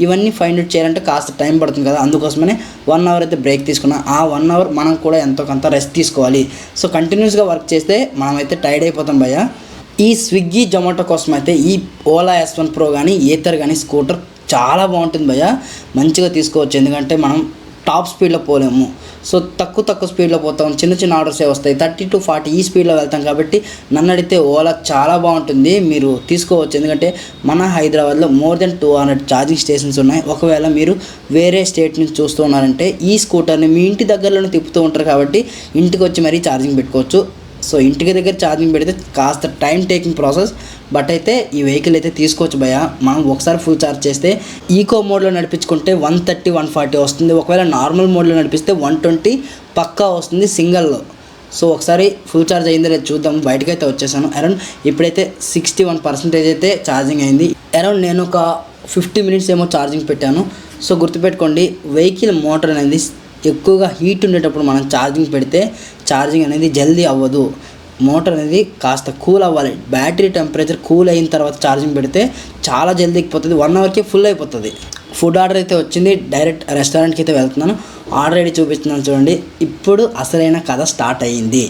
S1: ఇవన్నీ ఫైండ్ అవుట్ చేయాలంటే కాస్త టైం పడుతుంది కదా, అందుకోసమనే 1 అవర్ అయితే బ్రేక్ తీసుకున్నాం. ఆ 1 అవర్ మనం కూడా ఎంతో కొంత రెస్ట్ తీసుకోవాలి. సో కంటిన్యూస్గా వర్క్ చేస్తే మనమైతే టైర్డ్ అయిపోతాం భయ్య. ఈ స్విగ్గీ జొమాటో కోసం అయితే ఈ ఓలా S1 Pro కానీ ఏథర్ కానీ స్కూటర్ చాలా బాగుంటుంది భయ్య, మంచిగా తీసుకోవచ్చు. ఎందుకంటే మనం టాప్ స్పీడ్లో పోలేము, సో తక్కువ స్పీడ్లో పోతాం, చిన్న ఆర్డర్సే వస్తాయి. 30 to 40 ఈ స్పీడ్లో వెళ్తాం కాబట్టి నన్ను అడిగితే ఓలా చాలా బాగుంటుంది, మీరు తీసుకోవచ్చు. ఎందుకంటే మన హైదరాబాద్లో మోర్ దెన్ 200 ఛార్జింగ్ స్టేషన్స్ ఉన్నాయి. ఒకవేళ మీరు వేరే స్టేట్ నుంచి చూస్తూ ఉన్నారంటే ఈ స్కూటర్ని మీ ఇంటి దగ్గరలోనే తిప్పుతూ ఉంటారు కాబట్టి ఇంటికి వచ్చి మరీ ఛార్జింగ్ పెట్టుకోవచ్చు. సో ఇంటికి దగ్గర ఛార్జింగ్ పెడితే కాస్త టైం టేకింగ్ ప్రాసెస్, బట్ అయితే ఈ వెహికల్ అయితే తీసుకోవచ్చు భయ్య. మనం ఒకసారి ఫుల్ ఛార్జ్ చేస్తే ఈకో మోడ్లో నడిపించుకుంటే 130-140 వస్తుంది. ఒకవేళ నార్మల్ మోడ్లో నడిపిస్తే 120 పక్కా వస్తుంది సింగల్లో. సో ఒకసారి ఫుల్ ఛార్జ్ అయిందో లేదు చూద్దాం. బయటకైతే వచ్చేసాను. అరౌండ్ ఇప్పుడైతే 61% అయితే ఛార్జింగ్ అయింది. అరౌండ్ నేను ఒక 50 మినిట్స్ ఏమో ఛార్జింగ్ పెట్టాను. సో గుర్తుపెట్టుకోండి, వెహికల్ మోటార్ అనేది ఎక్కువగా హీట్ ఉండేటప్పుడు మనం ఛార్జింగ్ పెడితే ఛార్జింగ్ అనేది జల్దీ అవ్వదు. మోటార్ అనేది కాస్త కూల్ అవ్వాలి. బ్యాటరీ టెంపరేచర్ కూల్ అయిన తర్వాత ఛార్జింగ్ పెడితే చాలా జల్దీ ఎక్కిపోతుంది, 1 అవర్కే ఫుల్ అయిపోతుంది. ఫుడ్ ఆర్డర్ అయితే వచ్చింది, డైరెక్ట్ రెస్టారెంట్కి అయితే వెళ్తున్నాను. ఆర్డర్ అయితే చూపిస్తున్నాను చూడండి. ఇప్పుడు అసలైన కథ స్టార్ట్ అయ్యింది.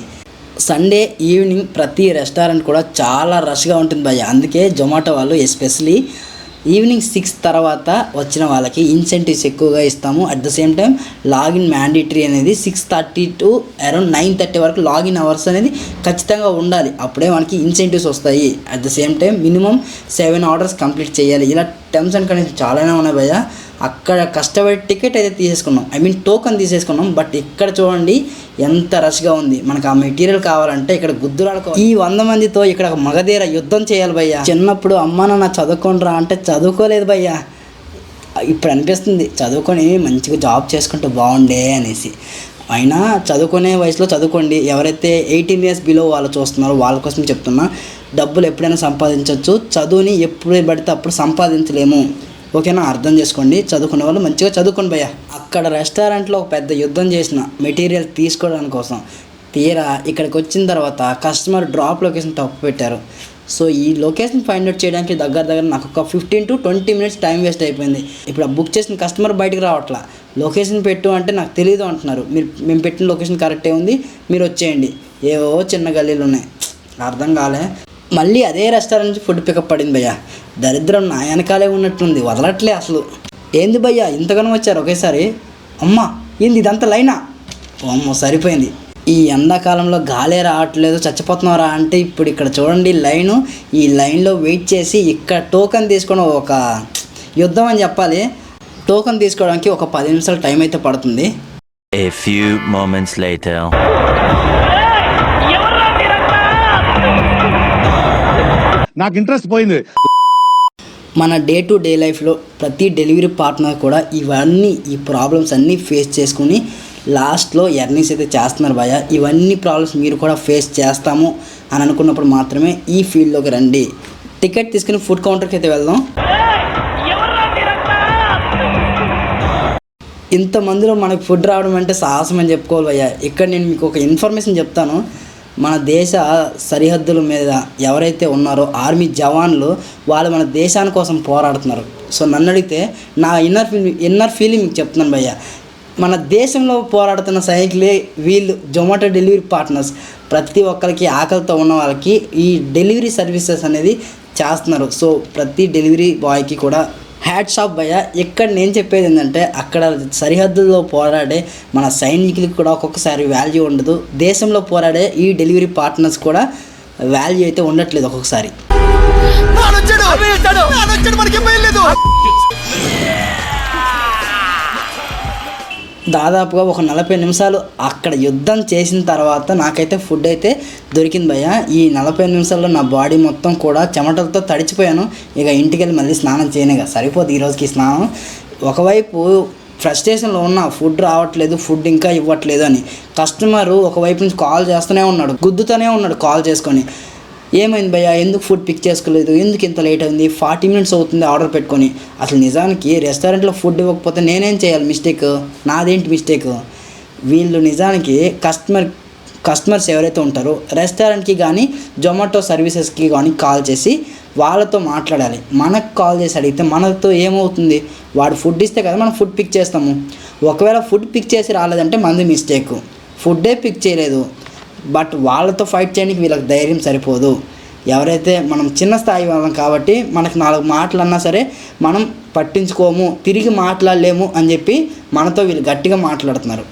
S1: సండే ఈవినింగ్ ప్రతి రెస్టారెంట్ కూడా చాలా రష్గా ఉంటుంది భయ్య. అందుకే జొమాటో వాళ్ళు ఎస్పెషలీ ఈవినింగ్ 6 తర్వాత వచ్చిన వాళ్ళకి ఇన్సెంటివ్స్ ఎక్కువగా ఇస్తాము. At the same time login mandatory అనేది 6:30 to అరౌండ్ 9:30 వరకు లాగిన్ అవర్స్ అనేది ఖచ్చితంగా ఉండాలి. అప్పుడే మనకి ఇన్సెంటివ్స్ వస్తాయి. At the same time minimum 7 orders complete చేయాలి. ఇలా టర్మ్స్ అండ్ కండిషన్స్ చాలానే ఉన్నాయి భయ్య. అక్కడ కష్టపడి టికెట్ అయితే తీసేసుకున్నాం, టోకెన్ తీసేసుకున్నాం. బట్ ఇక్కడ చూడండి ఎంత రష్గా ఉంది. మనకు ఆ మెటీరియల్ కావాలంటే ఇక్కడ గుద్దురాడుకో. ఈ 100 మందితో ఇక్కడ ఒక మగధీర యుద్ధం చేయాలి భయ్య. చిన్నప్పుడు అమ్మ నాన్న చదువుకోనరా అంటే చదువుకోలేదు భయ్య. ఇప్పుడు అనిపిస్తుంది చదువుకొని మంచిగా జాబ్ చేసుకుంటే బాగుండే అనేసి. అయినా చదువుకునే వయసులో చదువుకోండి. ఎవరైతే 18 years బిలో వాళ్ళు చూస్తున్నారో వాళ్ళ కోసం చెప్తున్నా, డబ్బులు ఎప్పుడైనా సంపాదించవచ్చు, చదువుని ఎప్పుడు పడితే అప్పుడు సంపాదించలేము. ఓకేనా, అర్థం చేసుకోండి. చదువుకునే వాళ్ళు మంచిగా చదువుకోండి భయ్య. అక్కడ రెస్టారెంట్లో ఒక పెద్ద యుద్ధం చేసిన మెటీరియల్ తీసుకోవడానికి కోసం. తీరా ఇక్కడికి వచ్చిన తర్వాత కస్టమర్ డ్రాప్ లొకేషన్ తప్పు పెట్టారు. సో ఈ లొకేషన్ ఫైండ్ అవుట్ చేయడానికి దగ్గర నాకు ఒక 15 to 20 మినిట్స్ టైం వేస్ట్ అయిపోయింది. ఇప్పుడు ఆ బుక్ చేసిన కస్టమర్ బయటకు రావట్లా. లొకేషన్ పెట్టు అంటే నాకు తెలియదు అంటున్నారు. మేము పెట్టిన లొకేషన్ కరెక్టే ఉంది, మీరు వచ్చేయండి. ఏవో చిన్న గల్లీలు ఉన్నాయి, అర్థం కాలే. మళ్ళీ అదే రెస్టారెంట్ నుంచి ఫుడ్ పికప్ పడింది భయ్య. దరిద్రం నా వెనకాలే ఉన్నట్టుంది, వదలట్లే అసలు. ఏంది భయ్య ఇంతగానో వచ్చారు ఒకేసారి? అమ్మ ఏంది ఇదంతా లైనా? అమ్మో సరిపోయింది. ఈ ఎండాకాలంలో గాలే రావట్లేదు, చచ్చిపోతున్నారా అంటే ఇప్పుడు ఇక్కడ చూడండి లైను. ఈ లైన్లో వెయిట్ చేసి ఇక్కడ టోకెన్ తీసుకోవడం ఒక యుద్ధం అని చెప్పాలి. టోకెన్ తీసుకోవడానికి ఒక 10 నిమిషాలు టైం అయితే పడుతుంది.
S5: A few moments later.
S3: నాకు ఇంట్రెస్ట్ పోయింది.
S1: మన డే టు డే లైఫ్లో ప్రతి డెలివరీ పార్ట్నర్ కూడా ఈ ప్రాబ్లమ్స్ అన్నీ ఫేస్ చేసుకుని లాస్ట్లో ఎర్నింగ్స్ అయితే చేస్తున్నారు భయ్య. ఇవన్నీ ప్రాబ్లమ్స్ మీరు కూడా ఫేస్ చేస్తాము అని అనుకున్నప్పుడు మాత్రమే ఈ ఫీల్డ్లోకి రండి. టికెట్ తీసుకుని ఫుడ్ కౌంటర్కి అయితే వెళ్దాం. ఇంతమందిలో మనకు ఫుడ్ రావడం అంటే సాహసం అని చెప్పుకోవాలి భయ్య. ఇక్కడ నేను మీకు ఒక ఇన్ఫర్మేషన్ చెప్తాను. మన దేశ సరిహద్దుల మీద ఎవరైతే ఉన్నారో ఆర్మీ జవాన్లు, వాళ్ళు మన దేశాని కోసం పోరాడుతున్నారు. సో నన్ను అడిగితే నా ఇన్నర్ ఫీలింగ్ మీకు చెప్తున్నాను భయ్య. మన దేశంలో పోరాడుతున్న సైనికులే వీళ్ళు జొమాటో డెలివరీ పార్ట్నర్స్. ప్రతి ఒక్కరికి ఆకలితో ఉన్న వాళ్ళకి ఈ డెలివరీ సర్వీసెస్ అనేది చేస్తున్నారు. సో ప్రతి డెలివరీ బాయ్కి కూడా హ్యాట్స్ ఆఫ్ భయ్య. ఇక్కడ నేను చెప్పేది ఏంటంటే అక్కడ సరిహద్దుల్లో పోరాడే మన సైనికులకు కూడా ఒక్కొక్కసారి వాల్యూ ఉండదు. దేశంలో పోరాడే ఈ డెలివరీ పార్ట్నర్స్ కూడా వాల్యూ అయితే ఉండట్లేదు ఒక్కొక్కసారి. దాదాపుగా ఒక 40 నిమిషాలు అక్కడ యుద్ధం చేసిన తర్వాత నాకైతే ఫుడ్ అయితే దొరికింది భయ్య. ఈ 40 నిమిషాల్లో నా బాడీ మొత్తం కూడా చెమటలతో తడిచిపోయాను. ఇక ఇంటికి వెళ్ళి మళ్ళీ స్నానం చేయనేగా సరిపోదు ఈరోజుకి స్నానం. ఒకవైపు ఫ్రస్ట్రేషన్లో ఉన్న ఫుడ్ రావట్లేదు, ఫుడ్ ఇంకా ఇవ్వట్లేదు అని. కస్టమరు ఒకవైపు నుంచి కాల్ చేస్తూనే ఉన్నాడు, గుద్దుతూనే ఉన్నాడు కాల్ చేసుకొని. ఏమైంది భయ్య, ఎందుకు ఫుడ్ పిక్ చేసుకోలేదు, ఎందుకు ఇంత లేట్ అయింది, 40 మినిట్స్ అవుతుంది ఆర్డర్ పెట్టుకొని. అసలు నిజానికి రెస్టారెంట్లో ఫుడ్ ఇవ్వకపోతే నేనేం చేయాలి, మిస్టేక్ నాదేంటి మిస్టేక్. వీళ్ళు నిజానికి కస్టమర్స్ ఎవరైతే ఉంటారో రెస్టారెంట్కి కానీ జొమాటో సర్వీసెస్కి కానీ కాల్ చేసి వాళ్ళతో మాట్లాడాలి. మనకు కాల్ చేసి అడిగితే మనతో ఏమవుతుంది, వాడు ఫుడ్ ఇస్తే కదా మనం ఫుడ్ పిక్ చేస్తాము. ఒకవేళ ఫుడ్ పిక్ చేసి రాలేదంటే మనది మిస్టేక్, ఫుడ్డే పిక్ చేయలేదు. బట్ వాళ్ళతో ఫైట్ చేయడానికి వీళ్ళకి ధైర్యం సరిపోదు. ఎవరైతే మనం చిన్న స్థాయి వాళ్ళం కాబట్టి మనకు 4 మాటలు అన్నా సరే మనం పట్టించుకోము, తిరిగి మాట్లాడలేము అని చెప్పి మనతో వీళ్ళు గట్టిగా మాట్లాడుతున్నారు.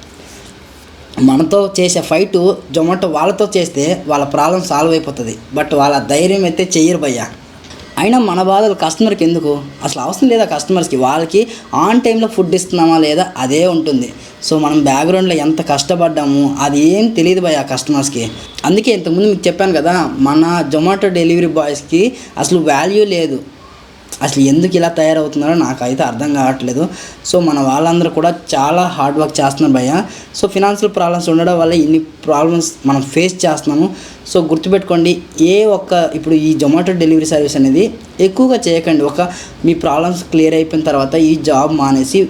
S1: మనతో చేసే ఫైటు జొమాటో వాళ్ళతో చేస్తే వాళ్ళ ప్రాబ్లం సాల్వ్ అయిపోతుంది. బట్ వాళ్ళ ధైర్యం అయితే చెయ్యరు భయ్య. అయినా మన బాధలు కస్టమర్కి ఎందుకు, అసలు అవసరం లేదా కస్టమర్స్కి. వాళ్ళకి ఆన్ టైంలో ఫుడ్ ఇస్తున్నామా లేదా అదే ఉంటుంది. సో మనం బ్యాక్గ్రౌండ్లో ఎంత కష్టపడ్డాము అది ఏం తెలియదు భయ్య కస్టమర్స్కి. అందుకే ఇంతకుముందు మీకు చెప్పాను కదా, మన జొమాటో డెలివరీ బాయ్స్కి అసలు వాల్యూ లేదు. అసలు ఎందుకు ఇలా తయారవుతున్నారో నాకైతే అర్థం కావట్లేదు. సో మన వాళ్ళందరూ కూడా చాలా హార్డ్ వర్క్ చేస్తున్నారు భయ్య. సో ఫినాన్షియల్ ప్రాబ్లమ్స్ ఉండడం వల్ల ఇన్ని ప్రాబ్లమ్స్ మనం ఫేస్ చేస్తున్నాము. సో గుర్తుపెట్టుకోండి, ఇప్పుడు ఈ జొమాటో డెలివరీ సర్వీస్ అనేది ఎక్కువగా చేయకండి. మీ ప్రాబ్లమ్స్ క్లియర్ అయిపోయిన తర్వాత ఈ జాబ్ మానేసి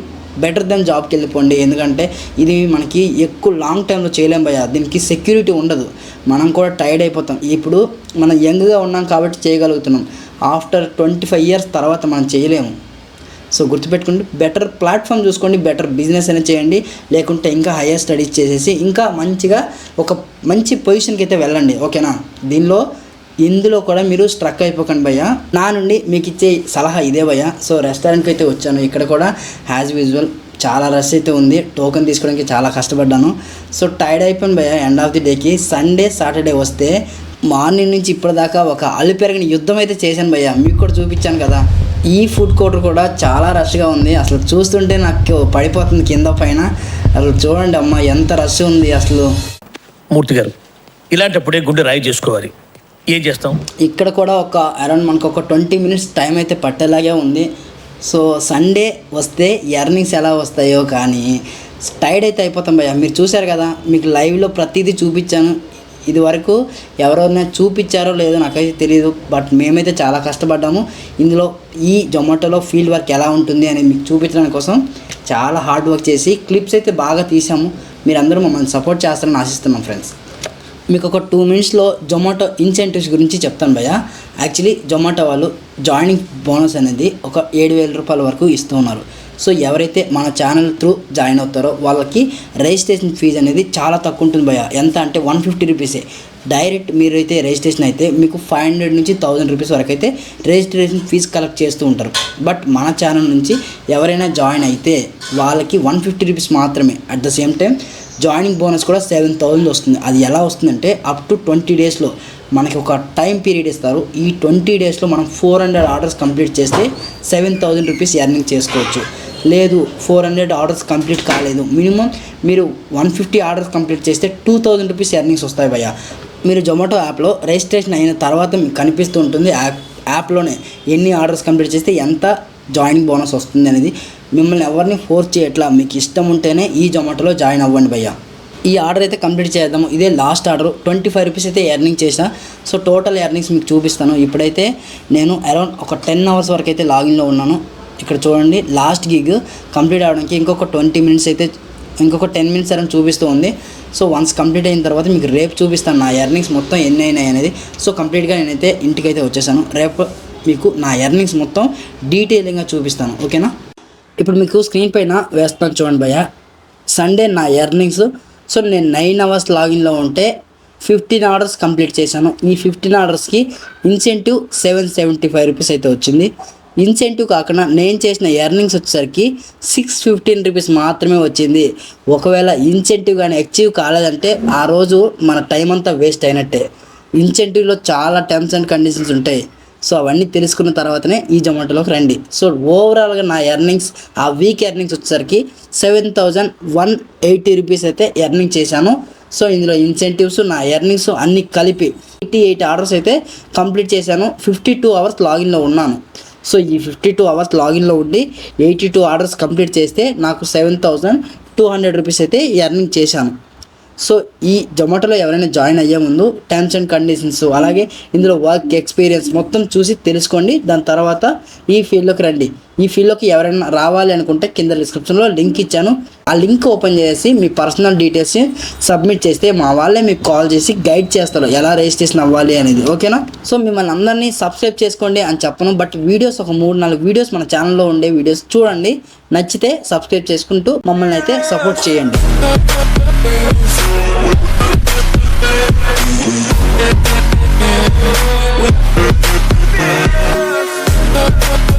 S1: బెటర్ దెన్ జాబ్కి వెళ్ళిపోండి. ఎందుకంటే ఇది మనకి ఎక్కువ లాంగ్ టైంలో చేయలేం భయ్య. దీనికి సెక్యూరిటీ ఉండదు, మనం కూడా టైర్డ్ అయిపోతాం. ఇప్పుడు మనం యంగ్గా ఉన్నాం కాబట్టి చేయగలుగుతున్నాం. ఆఫ్టర్ 25 ఇయర్స్ తర్వాత మనం చేయలేము. సో గుర్తుపెట్టుకోండి, బెటర్ ప్లాట్ఫామ్ చూసుకోండి, బెటర్ బిజినెస్ అనేది చేయండి. లేకుంటే ఇంకా హైయర్ స్టడీస్ చేసేసి ఇంకా మంచిగా ఒక మంచి పొజిషన్కి అయితే వెళ్ళండి, ఓకేనా. ఇందులో కూడా మీరు స్ట్రక్ అయిపోకండి భయ్య. నా నుండి మీకు ఇచ్చే సలహా ఇదే భయ్య. సో రెస్టారెంట్కి అయితే వచ్చాను, ఇక్కడ కూడా యాజ్ యూజువల్ చాలా రష్ అయితే ఉంది. టోకెన్ తీసుకోవడానికి చాలా కష్టపడ్డాను. సో టైర్డ్ అయిపోయాను భయ్య. ఎండ్ ఆఫ్ ది డేకి సండే సాటర్డే వస్తే మార్నింగ్ నుంచి ఇప్పటిదాకా ఒక అలుపెరగని యుద్ధం అయితే చేశాను భయ్య. మీకు కూడా చూపించాను కదా. ఈ ఫుడ్ కోర్ట్ కూడా చాలా రష్గా ఉంది. అసలు చూస్తుంటే నాకు పడిపోతుంది కింద పైన. అసలు చూడండి అమ్మ ఎంత రష్ ఉంది అసలు.
S2: మూర్తి గారు, ఇలాంటప్పుడే గుండె రాయి చేసుకోవాలి. ఏం చేస్తాం? ఇక్కడ
S1: కూడా అరౌండ్ మనకు ఒక 20 మినిట్స్ టైం అయితే పట్టేలాగే ఉంది. సో సండే వస్తే ఎర్నింగ్స్ ఎలా వస్తాయో కానీ టైర్డ్ అయితే అయిపోతాం భయ్య. మీరు చూశారు కదా, మీకు లైవ్లో ప్రతిదీ చూపించాను. ఇది వరకు ఎవరైనా చూపించారో లేదో నాకైతే తెలియదు. బట్ మేమైతే చాలా కష్టపడ్డాము. ఇందులో ఈ జొమాటోలో ఫీల్డ్ వర్క్ ఎలా ఉంటుంది అని మీకు చూపించడానికి కోసం చాలా హార్డ్ వర్క్ చేసి క్లిప్స్ అయితే బాగా తీసాము. మీరందరూ మమ్మల్ని సపోర్ట్ చేస్తారని ఆశిస్తున్నాం ఫ్రెండ్స్. మీకు ఒక 2 మినిట్స్లో జొమాటో ఇన్సెంటివ్స్ గురించి చెప్తాను భయ్య. యాక్చువల్లీ జొమాటో వాళ్ళు జాయినింగ్ బోనస్ అనేది ఒక 7,000 రూపాయల వరకు ఇస్తూ ఉన్నారు. సో ఎవరైతే మన ఛానల్ త్రూ జాయిన్ అవుతారో వాళ్ళకి రిజిస్ట్రేషన్ ఫీజు అనేది చాలా తక్కువ ఉంటుంది భయ్య. ఎంత అంటే 150 రూపీసే. డైరెక్ట్ మీరైతే రిజిస్ట్రేషన్ అయితే మీకు 500 నుంచి 1000 రూపీస్ వరకు అయితే రిజిస్ట్రేషన్ ఫీజు కలెక్ట్ చేస్తూ ఉంటారు. బట్ మన ఛానల్ నుంచి ఎవరైనా జాయిన్ అయితే వాళ్ళకి 150 రూపీస్ మాత్రమే. At the same time joining bonus కూడా 7,000 వస్తుంది. అది ఎలా వస్తుందంటే అప్ టు 20 డేస్లో మనకి ఒక టైం పీరియడ్ ఇస్తారు. ఈ 20 డేస్లో మనం 400 ఆర్డర్స్ కంప్లీట్ చేస్తే 7,000 రూపీస్ ఎర్నింగ్ చేసుకోవచ్చు. లేదు 400 ఆర్డర్స్ కంప్లీట్ కాలేదు, మినిమం మీరు 150 ఆర్డర్స్ కంప్లీట్ చేస్తే 2,000 రూపీస్ ఎర్నింగ్స్ వస్తాయి భయ్య. మీరు జొమాటో యాప్లో రిజిస్ట్రేషన్ అయిన తర్వాత మీకు కనిపిస్తూ ఉంటుంది యాప్లోనే ఎన్ని ఆర్డర్స్ కంప్లీట్ చేస్తే ఎంత జాయినింగ్ బోనస్ వస్తుంది అనేది. మిమ్మల్ని ఎవరిని ఫోర్స్ చేయట్లా, మీకు ఇష్టం ఉంటేనే ఈ జొమాటోలో జాయిన్ అవ్వండి భయ్య. ఈ ఆర్డర్ అయితే కంప్లీట్ చేద్దాము. ఇదే లాస్ట్ ఆర్డర్ 25 రూపీస్ అయితే ఎర్నింగ్ చేసా. సో టోటల్ ఎర్నింగ్స్ మీకు చూపిస్తాను. ఇప్పుడైతే నేను అరౌండ్ ఒక 10 అవర్స్ వరకు అయితే లాగిన్లో ఉన్నాను. ఇక్కడ చూడండి, లాస్ట్ గిగ్ కంప్లీట్ అవ్వడానికి ఇంకొక 20 మినిట్స్ అయితే, ఇంకొక 10 మినిట్స్ అరౌండ్ చూపిస్తూ ఉంది. సో వన్స్ కంప్లీట్ అయిన తర్వాత మీకు రేపు చూపిస్తాను నా ఎర్నింగ్స్ మొత్తం ఎన్ని అయినాయి అనేది. సో కంప్లీట్గా నేనైతే ఇంటికైతే వచ్చేసాను. రేపు మీకు నా ఎర్నింగ్స్ మొత్తం డీటెయిలింగ్గా చూపిస్తాను, ఓకేనా. ఇప్పుడు మీకు స్క్రీన్ పైన వేస్తాను చూడండి భయ్య. సండే నా ఎర్నింగ్స్. సో నేను 9 అవర్స్ లాగిన్లో ఉంటే 15 ఆర్డర్స్ కంప్లీట్ చేశాను. ఈ 15 ఆర్డర్స్కి ఇన్సెంటివ్ 775 రూపీస్ అయితే వచ్చింది. ఇన్సెంటివ్ కాకుండా నేను చేసిన ఎర్నింగ్స్ వచ్చేసరికి 615 రూపీస్ మాత్రమే వచ్చింది. ఒకవేళ ఇన్సెంటివ్ కానీ అచీవ్ కాలేదంటే ఆ రోజు మన టైం అంతా వేస్ట్ అయినట్టే. ఇన్సెంటివ్లో చాలా టర్మ్స్ అండ్ కండిషన్స్ ఉంటాయి. సో అవన్నీ తెలుసుకున్న తర్వాతనే ఈ జొమాటోలోకి రండి. సో ఓవరాల్గా నా ఎర్నింగ్స్ ఆ వీక్ ఎర్నింగ్స్ వచ్చేసరికి 7180 రూపీస్ అయితే ఎర్నింగ్ చేశాను. సో ఇందులో ఇన్సెంటివ్స్ నా ఎర్నింగ్స్ అన్నీ కలిపి 88 ఆర్డర్స్ అయితే కంప్లీట్ చేశాను. 52 అవర్స్ లాగిన్లో ఉన్నాను. సో ఈ 52 అవర్స్ లాగిన్లో ఉండి 82 ఆర్డర్స్ కంప్లీట్ చేస్తే నాకు 7200 రూపీస్ అయితే ఎర్నింగ్ చేశాను. సో ఈ జొమాటోలో ఎవరైనా జాయిన్ అయ్యే ముందు టర్మ్స్ అండ్ కండిషన్స్ అలాగే ఇందులో వర్క్ ఎక్స్పీరియన్స్ మొత్తం చూసి తెలుసుకోండి. దాని తర్వాత ఈ ఫీల్డ్లోకి రండి. ఈ ఫీల్డ్లోకి ఎవరైనా రావాలి అనుకుంటే కింద డిస్క్రిప్షన్లో లింక్ ఇచ్చాను. ఆ లింక్ ఓపెన్ చేసి మీ పర్సనల్ డీటెయిల్స్ సబ్మిట్ చేస్తే మా వాళ్ళే మీకు కాల్ చేసి గైడ్ చేస్తారు ఎలా రిజిస్ట్రేషన్ అవ్వాలి అనేది. ఓకేనా? సో మిమ్మల్ని అందరినీ సబ్స్క్రైబ్ చేసుకోండి అని చెప్పను, బట్ వీడియోస్ ఒక 3-4 వీడియోస్ మన ఛానల్లో ఉండే వీడియోస్ చూడండి. నచ్చితే సబ్స్క్రైబ్ చేసుకుంటూ మమ్మల్ని అయితే సపోర్ట్ చేయండి.
S6: We'll be right back.